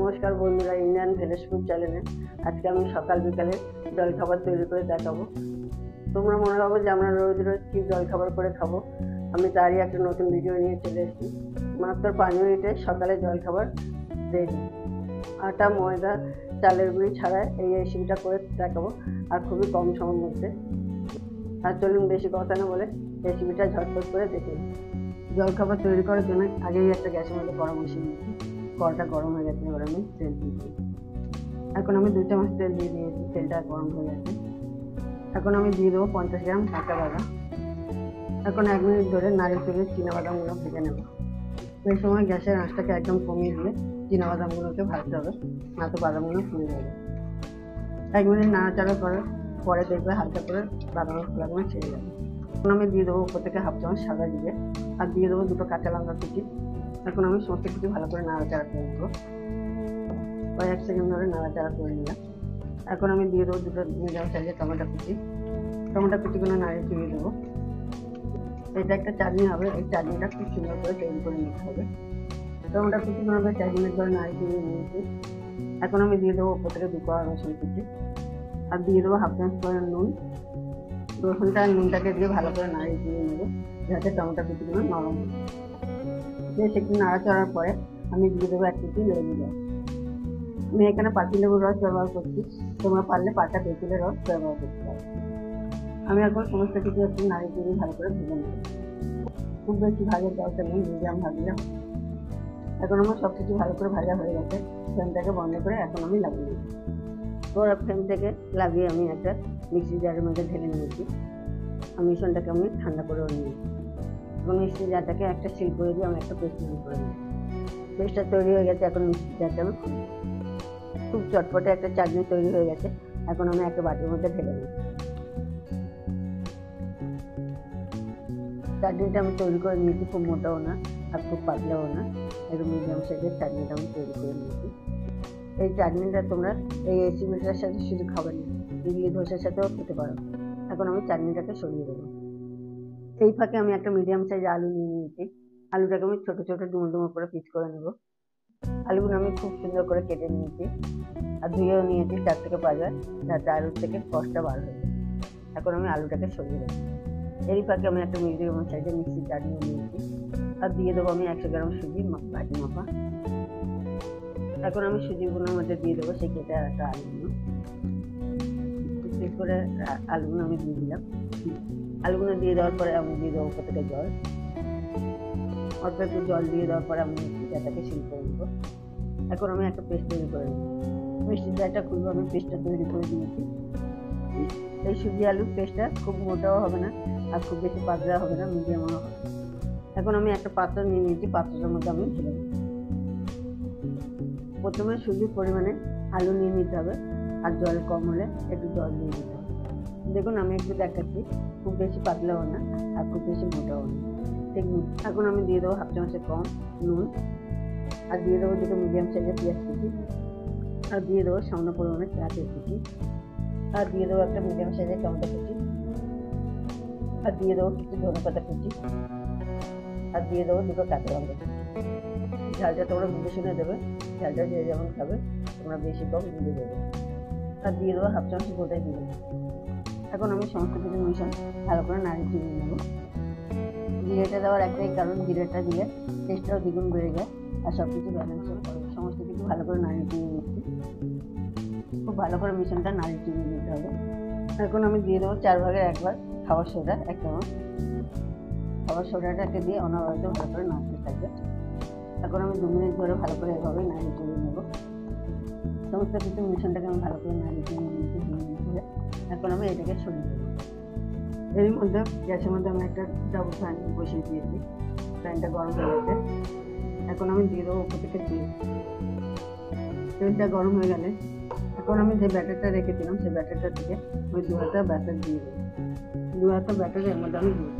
নমস্কার বন্ধুরা, Indian village food চ্যানেলে আজকে আমি সকাল বিকালে জলখাবার তৈরি করে দেখাবো। তোমরা মনে ভাবো যে আমরা রোজ রোজ কি জলখাবার করে খাবো, আমি তারই একটা নতুন ভিডিও নিয়ে চলে এসেছি। মাত্র 5 মিনিটে সকালে জলখাবার রেডি। আটা, ময়দা, চালের গুঁড়ি ছাড়া এই রেসিপিটা করে দেখাবো, আর খুবই কম সময়ের মধ্যে। আর চলুন বেশি কথা না বলে রেসিপিটা ঝটপট করে দেখুন। জলখাবার তৈরি করার জন্য আগেই একটা গ্যাসের মধ্যে কড়া বসিয়ে নিয়েছি। কড়াটা গরম হয়ে গেছে, এবার আমি তেল দিয়েছি। এখন আমি 2 চামচ তেল দিয়ে দিয়েছি, তেলটা গরম হয়ে গেছে। এখন আমি দিয়ে দেবো 50 গ্রাম কাঁচা বাদাম। এখন 1 মিনিট ধরে নাড়িয়ে চড়িয়ে চীনাবাদামগুলো ভেজে নেব। এই সময় গ্যাসের আঁচটাকে একদম কমিয়ে দিয়ে চীনাবাদামগুলোকে ভাজতে হবে, না তো বাদামগুলো পুড়ে যাবে। 1 মিনিট নাড়াচাড়া করার পরে দেখবে হালকা করে বাদামের খোলাগুলো ছেড়ে যাবে। এখন আমি দিয়ে দেবো উপর থেকে 1/2 চামচ সাদা জিরে, আর দিয়ে দেবো 2 কাঁচা লঙ্কা কুচি। এখন আমি সমস্ত কিছু ভালো করে নাড়াচাড়া করে নেব। প্রায় 1 সেকেন্ড ধরে নাড়াচাড়া করে নিলাম। এখন আমি দিয়ে দেবো 2 মিডিয়াম সাইজের টমেটো কুচি। টমেটো কুচিগুলো নাড়িয়ে চড়িয়ে দেবো। এটা একটা চাটনি হবে, এই চাটনিটা খুব সুন্দর করে তৈরি করে নিতে হবে। টমেটো কুচিগুলো আমি 4 মিনিট ধরে নাড়িয়ে চড়িয়ে নিয়েছি। এখন আমি দিয়ে দেবো উপর থেকে 2 কোয়া রসুন কুচি, আর দিয়ে দেবো 1/2 চামচ করে নুন। রসুনটা আর নুনটাকে দিয়ে ভালো করে নাড়িয়ে চড়িয়ে নেবো, যাতে টমেটো কুচিগুলো নরম হয়। বেশ একটু নাড়াচাড়ার পরে আমি দিয়ে দেবো 1 চিমটি লেবু রস। আমি এখানে পাতিলেবুর রস ব্যবহার করছি, তোমরা পারলে পাতা তেঁতুলের রস ব্যবহার করতে পারো। আমি এখন সমস্ত কিছু একটু নাড়িয়ে চড়িয়ে ভালো করে ভেজে নেব। খুব বেশি ভাজার দরকার নেই, মিডিয়াম ভাজলে। এখন আমার সব কিছু ভালো করে ভাজা হয়ে গেছে। ফ্লেমটাকে বন্ধ করে এখন আমি লাগিয়ে দিই। ওরা ফ্লেম থেকে লাগিয়ে আমি একটা মিক্সি জারের মধ্যে ঢেলে নিয়েছি। আর মিশ্রণটাকে আমি ঠান্ডা করেও নিয়েছি। এবং মিক্সি জারটাকে একটা সিল করে দিয়ে আমি একটা পেস্ট তৈরি করে নিই। পেস্টটা তৈরি হয়ে গেছে। এখন মিক্সি জারটা আমি খুব চটপটে একটা চাটনি তৈরি হয়ে গেছে। এখন আমি একটা বাটির মধ্যে ঢেলে নিই। চাটনিটা আমি তৈরি করে নিয়েছি, খুব মোটাও না আর খুব পাতলাও না, একটু মিডিয়াম সাইজের চাটনিটা আমি তৈরি করে নিয়েছি। এই চাটনিটা তোমরা এই রেসিপিটার সাথে শুধু খাবে না, ইডলি ধোসার সাথেও খেতে পারো। এখন আমি চাটনিটাকে সরিয়ে দেবো। এই ফাঁকে আমি একটা মিডিয়াম সাইজ আলু নিয়ে নিয়েছি। আলুটাকে আমি ছোটো ছোটো ডুমো ডুমো করে পিস করে নেব। আলুগুলো আমি খুব সুন্দর করে কেটে নিয়েছি, আর ধুয়েও নিয়েছি 4 থেকে 5 বার, যাতে আলুর থেকে কষটা বার হয়ে যায়। এখন আমি আলুটাকে সরিয়ে দেবো। এই ফাঁকে আমি একটা মিডিয়াম সাইজের মিক্সির জার নিয়ে নিয়েছি, আর দিয়ে দেবো আমি 100 গ্রাম সুজি বাটি মাপা। এখন আমি সুজিগুলোর মধ্যে দিয়ে দেবো সেই কেটে রাখা আলুগুলো। পিস করে আলুগুলো আমি দিয়ে দিলাম। আলুগুলো দিয়ে দেওয়ার পরে আমি দিয়ে দেবো উপর থেকে জল। অল্প একটু জল দিয়ে দেওয়ার পরে আমি মিক্সিটাকে সিল করে নেবো। এখন আমি একটা পেস্ট তৈরি করে নেবো। মিক্সির জারটা খুলবো, আমি পেস্টটা তৈরি করে দিয়েছি। এই সুজি আলুর পেস্টটা খুব মোটাও হবে না আর খুব বেশি পাতলা হবে না, মিডিয়ামও হবে। এখন আমি একটা পাত্র নিয়ে নিয়েছি, পাত্রটার মধ্যে আমি ঢেলে দেবো। প্রথমে সুজির পরিমাণে আলু নিয়ে নিতে হবে, আর জল কম হলে একটু জল দিয়ে দিতে হবে। দেখুন আমি একটু দেখাচ্ছি, খুব বেশি পাতলাও না আর খুব বেশি মোটাও না, ঠিক। এখন আমি দিয়ে দেবো 1/2 চামচের কম নুন, আর দিয়ে দেবো 2 মিডিয়াম সাইজের পেঁয়াজ কুচি, আর দিয়ে দেবো সামান্য পরিমাণে পেঁয়াজের কুচি, আর দিয়ে দেবো একটা মিডিয়াম সাইজের টমেটো কুচি, আর দিয়ে দেবো কিছু ধনেপাতা কুচি, আর দিয়ে দেবো 2 কাঁচা লঙ্কা কুচি। ঝালটা তোমরা বুঝে শুনে দেবে, ঝালটা যে যেমন খাবে তোমরা বেশি কম বুঝে দেবে। আর দিয়ে দেবো 1/2 চামচ গোটা জিরে। এখন আমি সমস্ত কিছু মিশন ভালো করে নাড়িয়ে চিনিয়ে নেব। জিরেটা দেওয়ার একটাই কারণ, জিরেটা দিলে টেস্টটাও দ্বিগুণ বেড়ে যায় আর সব কিছু ব্যালেন্সও করে। সমস্ত কিছু ভালো করে নাড়িয়ে চিনিয়ে নিচ্ছি। খুব ভালো করে মিশনটা নাড়িয়ে চিনিয়ে নিতে হবে। এখন আমি দিয়ে দেবো 4 ভাগের 1 ভাগ খাবার সোডা, 1 চামচ। খাবার সোডাটাকে দিয়ে অনবরত ভালো করে নাড়তে থাকবে। এখন আমি 2 মিনিট ধরে ভালো করে এভাবে নাড়িয়ে চিনিয়ে নেব। সমস্ত কিছু মিশ্রণটাকে আমি ভালো করে নাড়িয়ে চিনিয়ে নিয়েছি 2 মিনিট ধরে। এখন আমি এটাকে সরিয়ে দেবো। এর মধ্যে গ্যাসের মধ্যে আমি একটা ডাবল ফ্যান বসিয়ে দিয়েছি। ফ্যানটা গরম হয়ে গেছে। এখন আমি দিয়ে দেবো উপর থেকে তেল। তেলটা গরম হয়ে গেলে এখন আমি যে ব্যাটারটা রেখেছিলাম সেই ব্যাটারটা থেকে ওই 2 হাতা ব্যাটার দিয়ে দেবো। 2 হাতা ব্যাটার এর মধ্যে আমি দিয়ে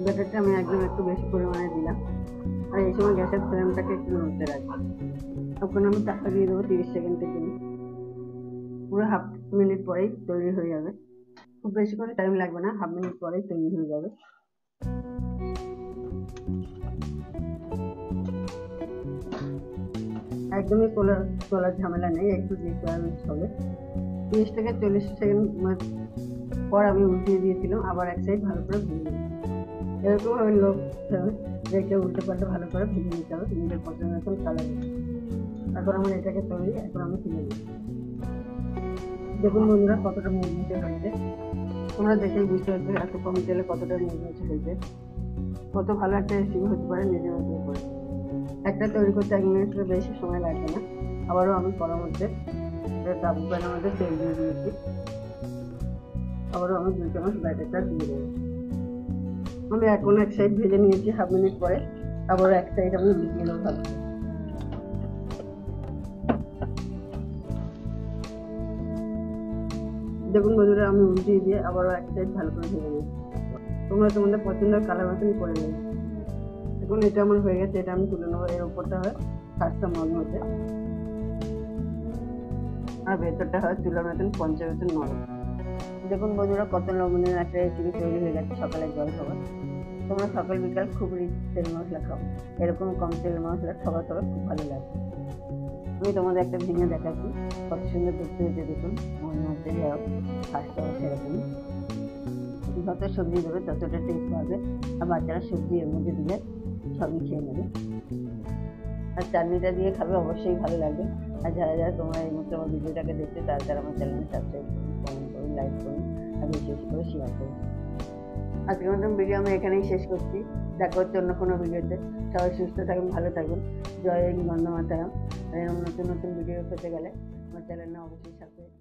ব্যাটারটা আমি একদম একটু বেশি পরিমাণে দিলাম, আর এই সময় গ্যাসের ফ্লেমটাকে একটু নড়তে রাখবো। এখন আমি চাপটা দিয়ে দেবো 30 সেকেন্ডের জন্য। পুরো 1/2 মিনিট পরেই তৈরি হয়ে যাবে, খুব বেশি করে টাইম লাগবে না, 1/2 মিনিট পরেই তৈরি হয়ে যাবে। একদমই তোলার ঝামেলা নেই, একটু রিকোয়ারমেন্টস হবে। 30 থেকে 40 সেকেন্ড পর আমি উল্টিয়ে দিয়েছিলাম, আবার এক সাইড ভালো করে ভেজে নিয়েছি। এরকম আমি রেখে উল্টে পাল্টে ভালো করে ভেজে নিতে হবে নিজের পছন্দ মতন কালার। এখন আমার এটাকে তৈরি, এখন আমি তুলে নিই। দেখুন বন্ধুরা কতটা মুচমুচে হয়েছে, তোমরা দেখেই বুঝতে পারছো এত কম তেলে কতটা মুচমুচে হয়েছে। কত ভালো একটা রেসিপি হতে পারে নিজের মতন করে। একটা তৈরি করতে 1 মিনিটের বেশি সময় লাগবে না। আবারও আমি কড়ার মধ্যে ডাবু প্যানের মধ্যে তেল দিয়ে দিয়েছি। আবারও আমি 2 চামচ ব্যাটারটা দিয়ে দেবো। আমি এখন এক সাইড ভেজে নিয়েছি, হাফ মিনিট পরে আবারও এক সাইড আমি ভিজিয়ে নেবো ভালো। দেখুন বন্ধুরা আমি উল্টিয়ে দিয়ে আবারও এক সাইড ভালো করে ভেজে নিয়েছি। তোমরা তোমাদের পছন্দের কালার মতন করে নেবে। এখন এটা আমার হয়ে গেছে, এটা আমি তুলে নেবো। এর উপরটা হয় খাস্তা মধ্যে, আর ভেতরটা হয় তুলার মতন পঞ্চের মতন নরম। দেখুন বন্ধুরা কত লবণের একটা রেসিপি তৈরি হয়ে গেছে সকালের জলখাবার। তোমরা সকাল বিকাল খুব রিচ তেল মশলা খাও, এরকম কম তেল মশলা খাবার খুব ভালো লাগে। আমি তোমাদের একটা ভেঙে দেখাচ্ছি কত সুন্দর দেখতে হয়েছে। দেখুন মনে হচ্ছে যে খাস্তা সেরকম। যত সবজি দেবে ততটা টেস্ট পাবে, আর বাচ্চারা সবজি এর মধ্যে দিলে সবই খেয়ে নেবে। আর চাটনিটা দিয়ে খাবে, অবশ্যই ভালো লাগবে। আর যারা যারা তোমরা এই মুহূর্তে আমার ভিডিওটাকে দেখতে, তারা আমার চ্যানেলে সাবস্ক্রাইব করুন, কমেন্ট করুন, লাইক করুন, আর বেশি বেশি করে শেয়ার করুন। আজকের মতন ভিডিও আমি এখানেই শেষ করছি। দেখা হচ্ছে অন্য কোনো ভিডিওতে। সবাই সুস্থ থাকুন, ভালো থাকুন। জয় হিন্দ, বন্দে মাতরম। আর এরকম নতুন নতুন ভিডিও পেতে গেলে আমার চ্যানেলটা অবশ্যই সাবস্ক্রাইব